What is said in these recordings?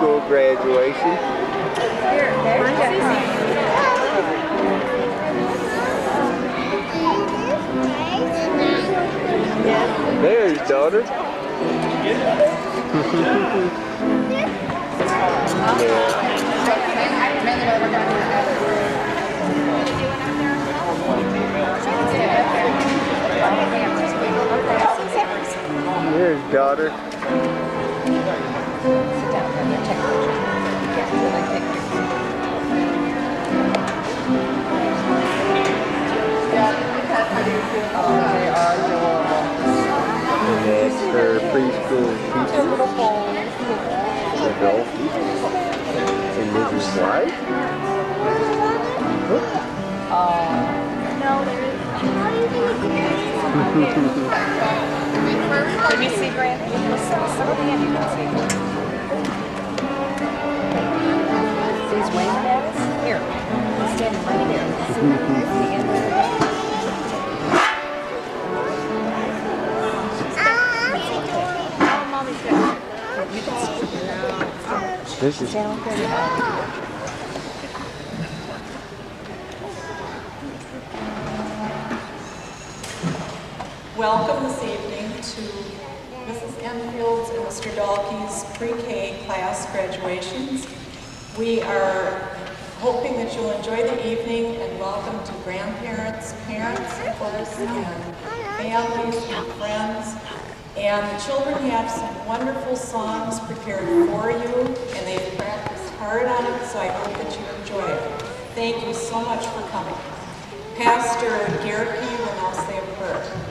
preschool graduation. There's daughter. There's daughter. That's her preschool teacher, adult, and Mrs. White. Did you see Brandon? Somebody and you can see. He's waving at us. Here. He's standing right there. This is welcome this evening to Mrs. Enfield's and Mr. Dahlke's pre-K class graduations. We are hoping that you'll enjoy the evening and welcome to grandparents, parents, of course, and families and friends. And the children have some wonderful songs prepared for you, and they've practiced hard on it, so I hope that you enjoy it. Thank you so much for coming. Pastor Gerke will now say a prayer.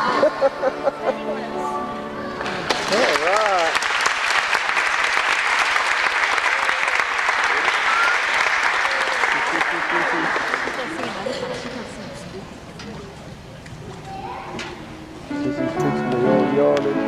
All right. Sissy's fixing the old yardage.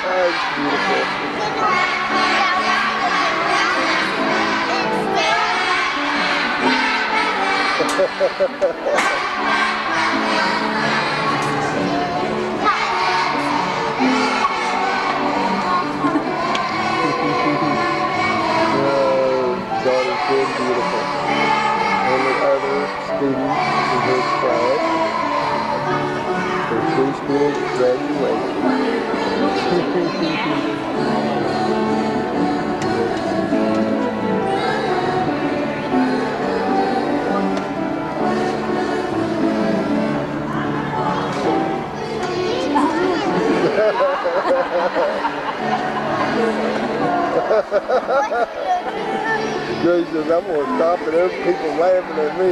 It's daughter's been beautiful. And the other students in his class for preschool graduation. Grace says, I'm going to stop and there's people laughing at me.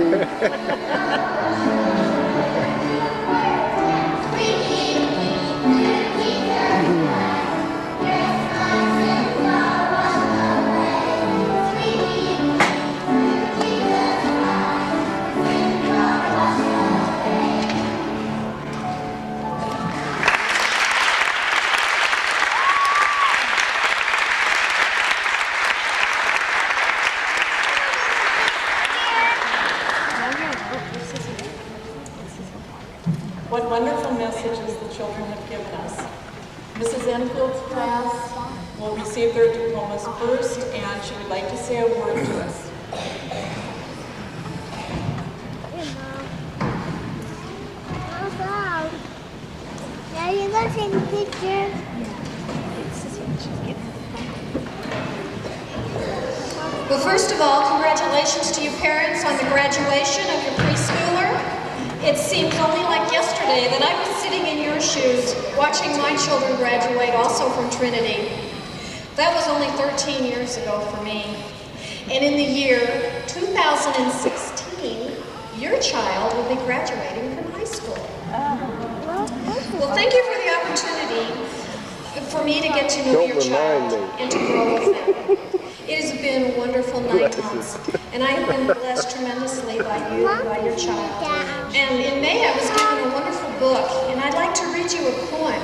What wonderful messages the children have given us. Mrs. Enfield's class will receive their diplomas first, and she would like to say a word to us. Now you're going to take a picture. Well, first of all, congratulations to you parents on the graduation of your preschooler. It seems only like yesterday that I was sitting in your shoes watching my children graduate also from Trinity. That was only 13 years ago for me. And in the year 2016, your child will be graduating from high school. Well, thank you for the opportunity for me to get to know your child and to grow with them. It has been a wonderful 9 months, and I have been blessed tremendously by you and by your child. And in May, I was given a wonderful book, and I'd like to read you a poem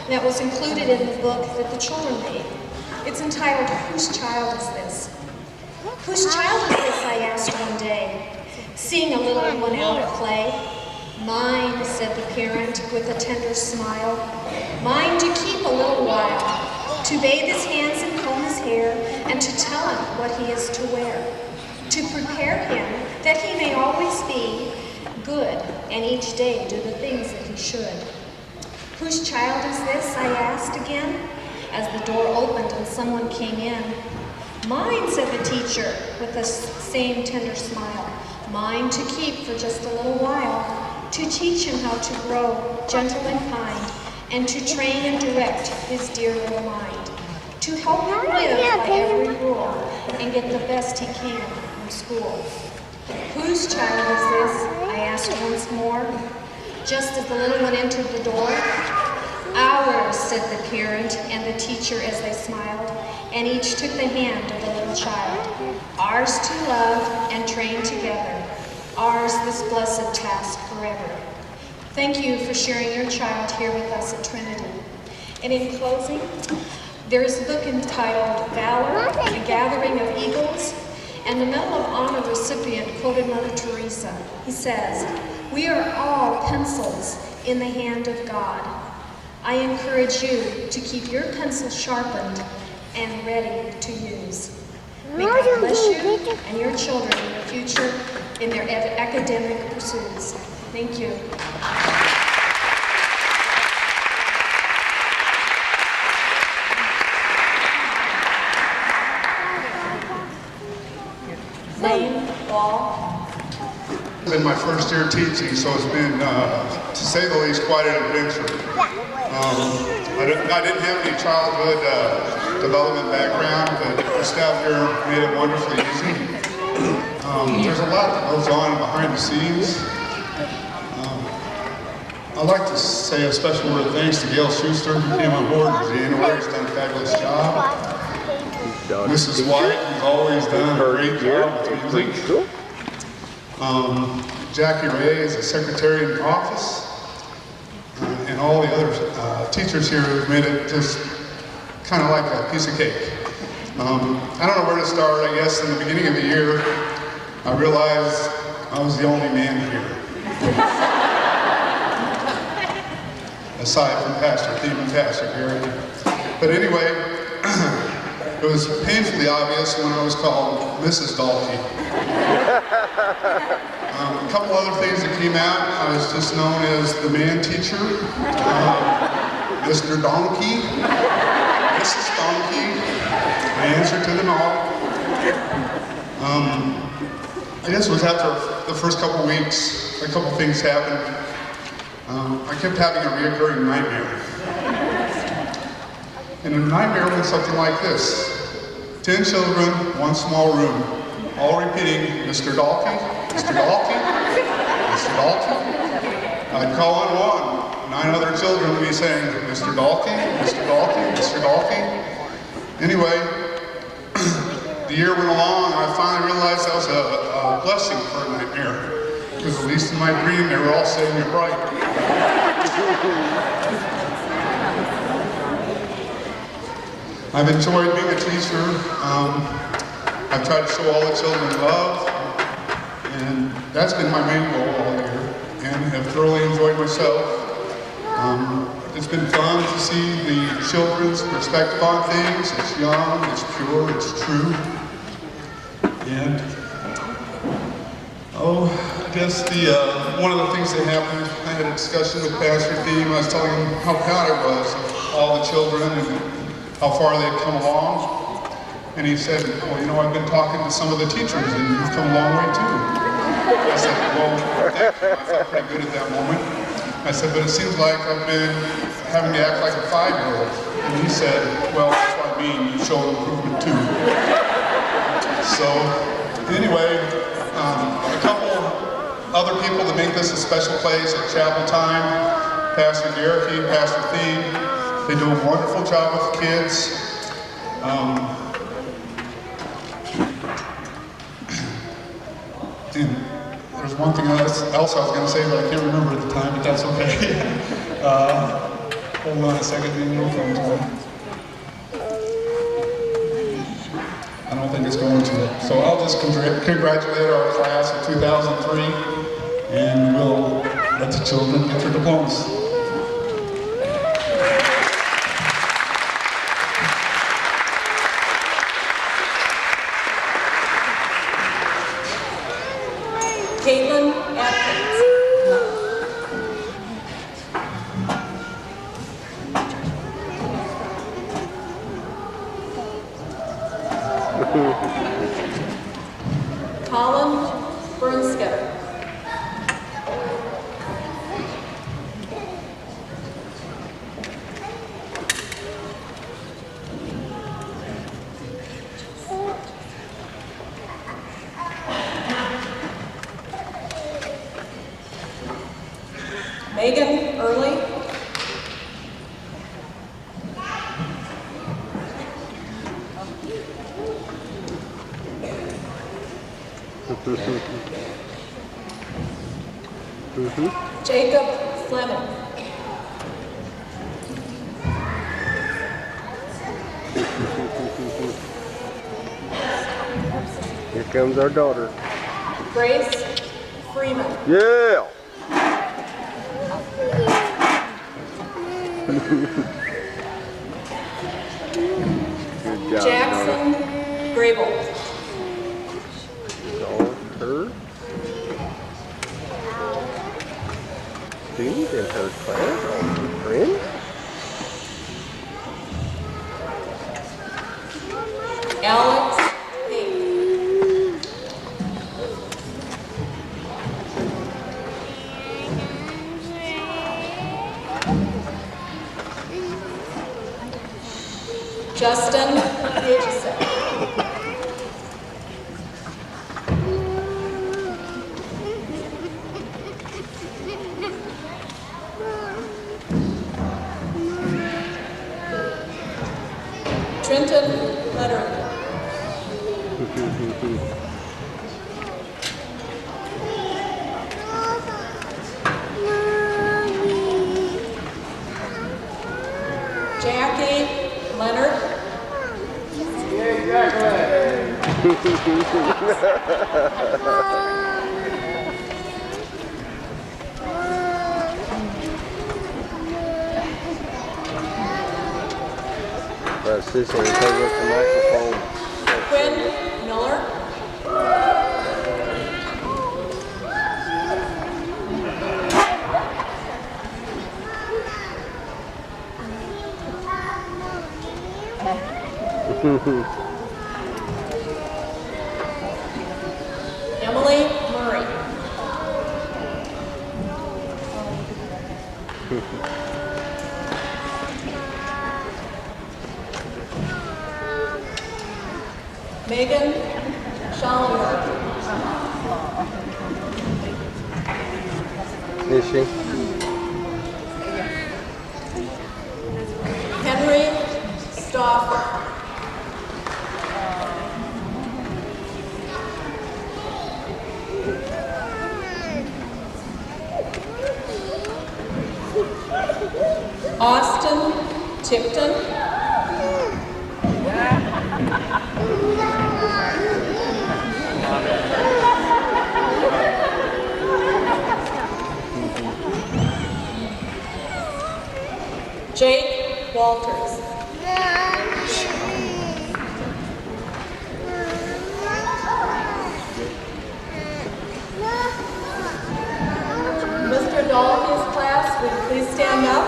that was included in the book that the children made. It's entitled, Whose Child Is This? Whose child is this, I asked one day, seeing a little one out at play. Mine, said the parent with a tender smile, mine to keep a little while, to bathe his hands and comb his hair, and to tell him what he is to wear, to prepare him that he may always be good, and each day do the things that he should. Whose child is this, I asked again, as the door opened and someone came in. Mine, said the teacher with the same tender smile, mine to keep for just a little while, to teach him how to grow gentle and kind, and to train and direct his dear little mind, to help him live by every rule and get the best he can from school. Whose child is this, I asked once more, just as the little one entered the door. Ours, said the parent and the teacher as they smiled, and each took the hand of the little child. Ours to love and train together. Ours this blessed task forever. Thank you for sharing your child here with us at Trinity. And in closing, there is a book entitled Valor, A Gathering of Eagles, and the Medal of Honor recipient quoted Mother Teresa. He says, we are all pencils in the hand of God. I encourage you to keep your pencil sharpened and ready to use. May God bless you and your children in the future in their academic pursuits. Thank you. Lane, Ball. been my first year teaching, so it's been, to say the least, quite an adventure. I didn't have any childhood development background, but the staff here made it wonderfully easy. There's a lot that goes on behind the scenes. I'd like to say a special word of thanks to Gail Schuster, who came on board in January. She's done a fabulous job. Mrs. White, who's always done a great job with music. Jackie Ray is a secretary in the office. And all the other teachers here who've made it just kind of like a piece of cake. I don't know where to start. I guess in the beginning of the year, I realized I was the only man here. Aside from Pastor Steve and Pastor Gary. But anyway, it was painfully obvious when I was called Mrs. Dalkey. A couple other things that came out. I was just known as the man teacher, Mr. Donkey, Mrs. Donkey. I answered to them all. I guess it was after the first couple weeks, a couple things happened. I kept having a reoccurring nightmare. And a nightmare went something like this. 10 children, one small room, all repeating, Mr. Dalkey, Mr. Dalkey, Mr. Dalkey. I'd call on one. 9 other children would be saying, Mr. Dalkey, Mr. Dalkey, Mr. Dalkey. Anyway, the year went along, and I finally realized that was a blessing for a nightmare. Because at least in my dream, they were all saying it right. I've enjoyed being a teacher. I've tried to show all the children love, and that's been my main goal all year, and have thoroughly enjoyed myself. It's been fun to see the children's perspective on things. It's young, it's pure, it's true. And I guess one of the things that happened, I had a discussion with Pastor Thiem. I was telling him how proud I was of all the children and how far they've come along. And he said, well, you know, I've been talking to some of the teachers and you've come a long way too. I said, well, thank you. I felt pretty good at that moment. I said, but it seems like I've been having to act like a 5-year-old. And he said, well, that's what I mean, you show improvement too. So, anyway, a couple other people that make this a special place at chapel time, Pastor Garricky, Pastor Thiem, they do a wonderful job with the kids. And there's one thing else I was going to say, but I can't remember at the time, but that's okay. Hold on a second, no phone's on. I don't think it's going to. So I'll just congratulate our class of 2003, and we'll let the children get their diplomas. Jacob Fleming. Here comes our daughter. Grace Freeman. Yeah! Good job, Jackson Grable. All her. Students in her class, all her friends. Alex Hayes. Justin Aitchison. Trenton Leonard. Jackie Leonard. Yeah, exactly. Sister, take with the microphone. Quinn Miller. Emily Murray. Megan Schallenberg. Is she? Henry Stauffer. Austin Tipton. Jake Walters. Mr. Dalton's class, would you please stand up?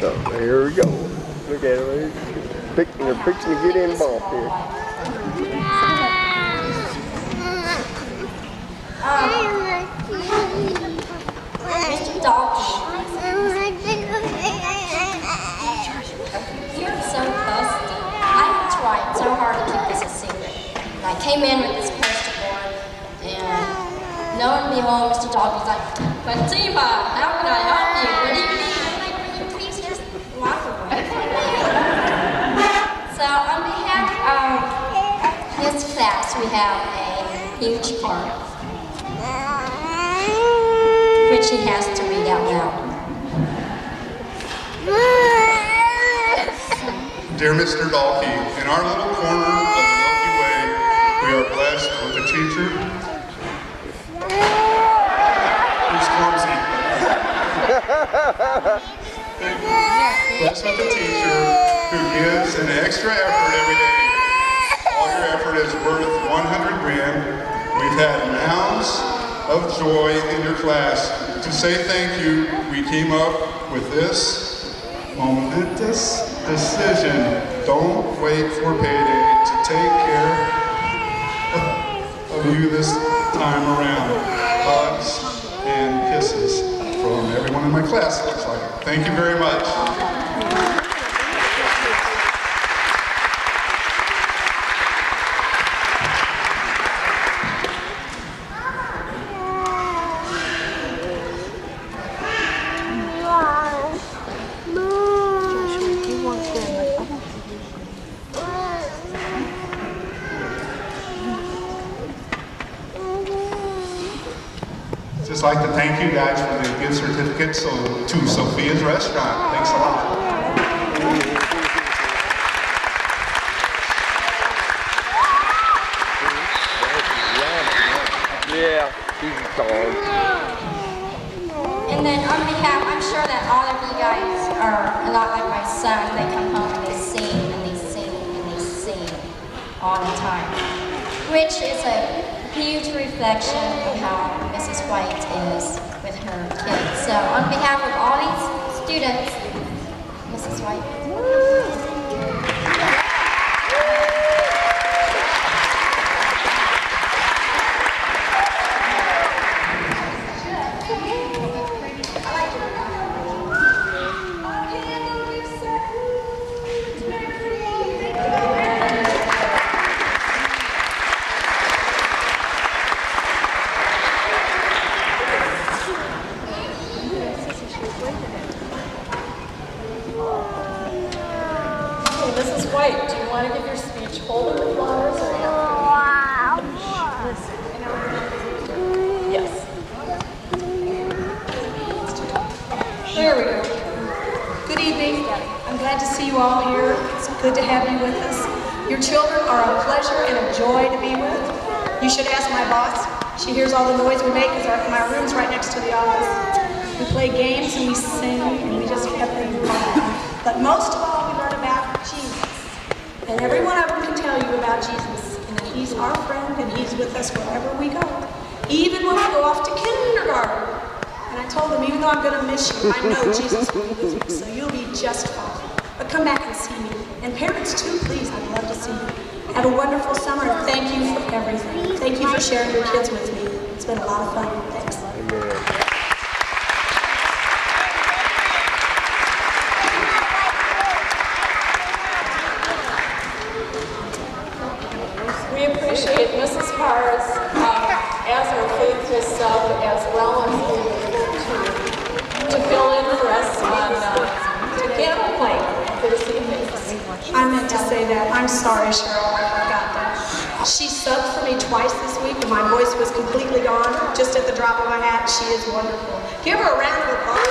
So, here we go. Look at it. They're fixing to get involved here. Mr. Dalton. You're so busty. I tried so hard to keep this a secret. I came in with this poster board, and lo and behold, Mr. Dalton's like, Fatima, how can I help you? What do you need? I'm like, will you please just walk away? So on behalf of his class, we have a huge card, which he has to read out loud. Dear Mr. Dalkey, in our little corner of the Milky Way, we are blessed with a teacher who's clumsy. Blessed with a teacher who gives an extra effort every day. All your effort is worth 100 grand. We've had mounds of joy in your class. To say thank you, we came up with this momentous decision. Don't wait for payday to take care of you this time around. Hugs and kisses from everyone in my class, it looks like. Thank you very much. Just like to thank you guys for the gift certificates to Sophia's Restaurant. Thanks a lot. Yeah, she's gone. And then on behalf, I'm sure that all of you guys are a lot like my son. They come home and they sing and they sing and they sing all the time, which is a huge reflection of how Mrs. White is with her kids. So on behalf of all these students, Mrs. White. Mrs. White, do you want to give your speech holding the flowers or Yes. There we go. Good evening. I'm glad to see you all here. It's good to have you with us. Your children are a pleasure and a joy to be with. You should ask my boss. She hears all the noise we make because my room's right next to the office. We play games and we sing and we just have fun. But most of all, we learn about Jesus. And every one of them can tell you about Jesus. And that he's our friend and he's with us wherever we go. Even when we go off to kindergarten. And I told them, even though I'm going to miss you, I know Jesus will be with you, so you'll be just fine. But come back and see me. And parents too, please, I'd love to see you. Have a wonderful summer, and thank you for everything. Thank you for sharing your kids with me. It's been a lot of fun. Thanks. Amen. We appreciate Mrs. Cars as our faithful sub, as well as to fill in for us on to piano playing for this evening. I meant to say that. I'm sorry, Cheryl, I forgot that. She subbed for me twice this week and my voice was completely gone. Just at the drop of a hat, she is wonderful. Give her a round of applause.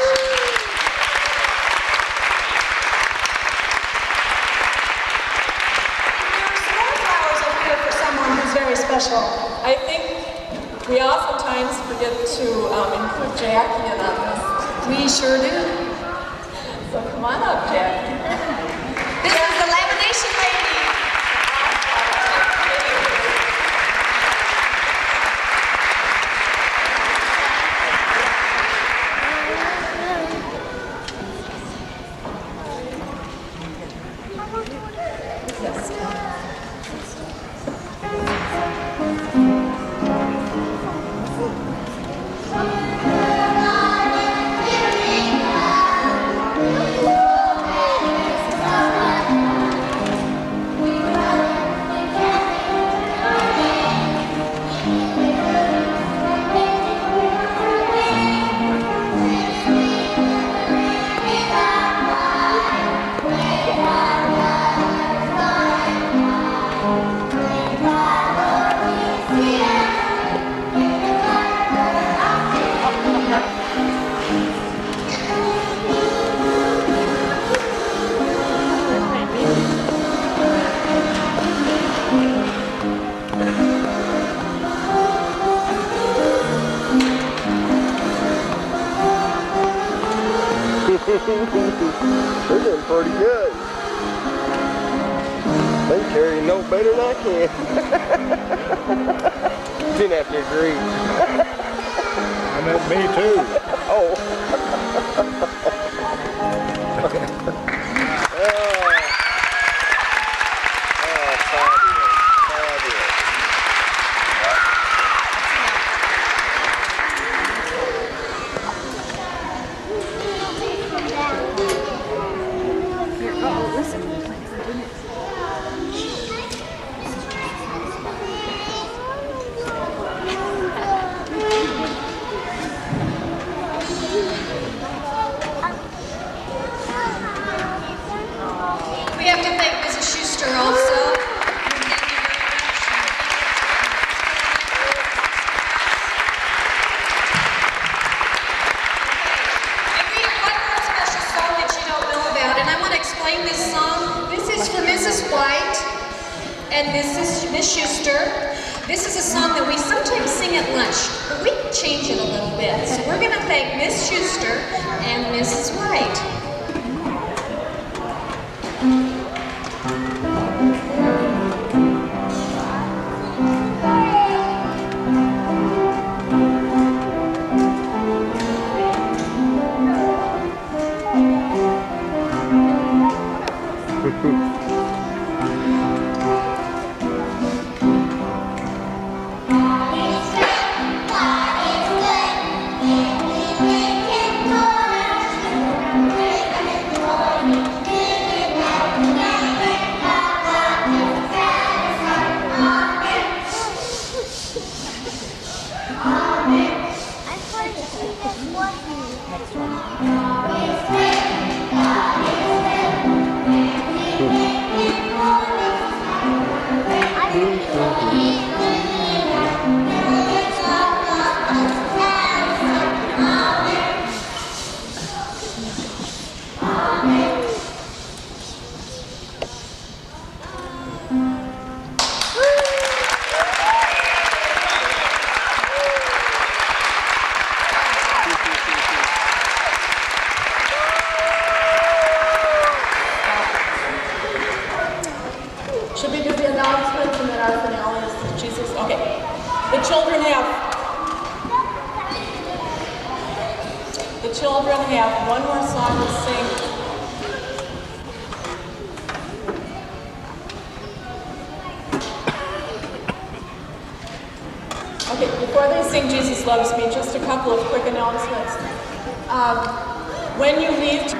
Very special. I think we oftentimes forget to include Jackie in on this. We sure do. So come on up, Jackie. This is the lamination lady. They're doing pretty good. They carry no better than I can. Didn't have to agree. I meant me too. Oh. We have to thank Mrs. Schuster also. And we have one more special song that you don't know about, and I want to explain this song. This is for Mrs. White, and this is Miss Schuster. This is a song that we sometimes sing at lunch, but we can change it a little bit. So we're going to thank Miss Schuster and Mrs. White. Should we do the announcements and then our finale is Jesus? Okay. The children have one more song to sing. Okay, before they sing Jesus Loves Me, just a couple of quick announcements. When you leave...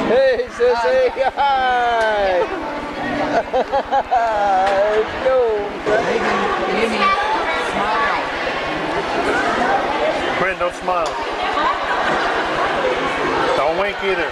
Hey, sissy, hi! Let's go. Brent, don't smile. Don't wink either.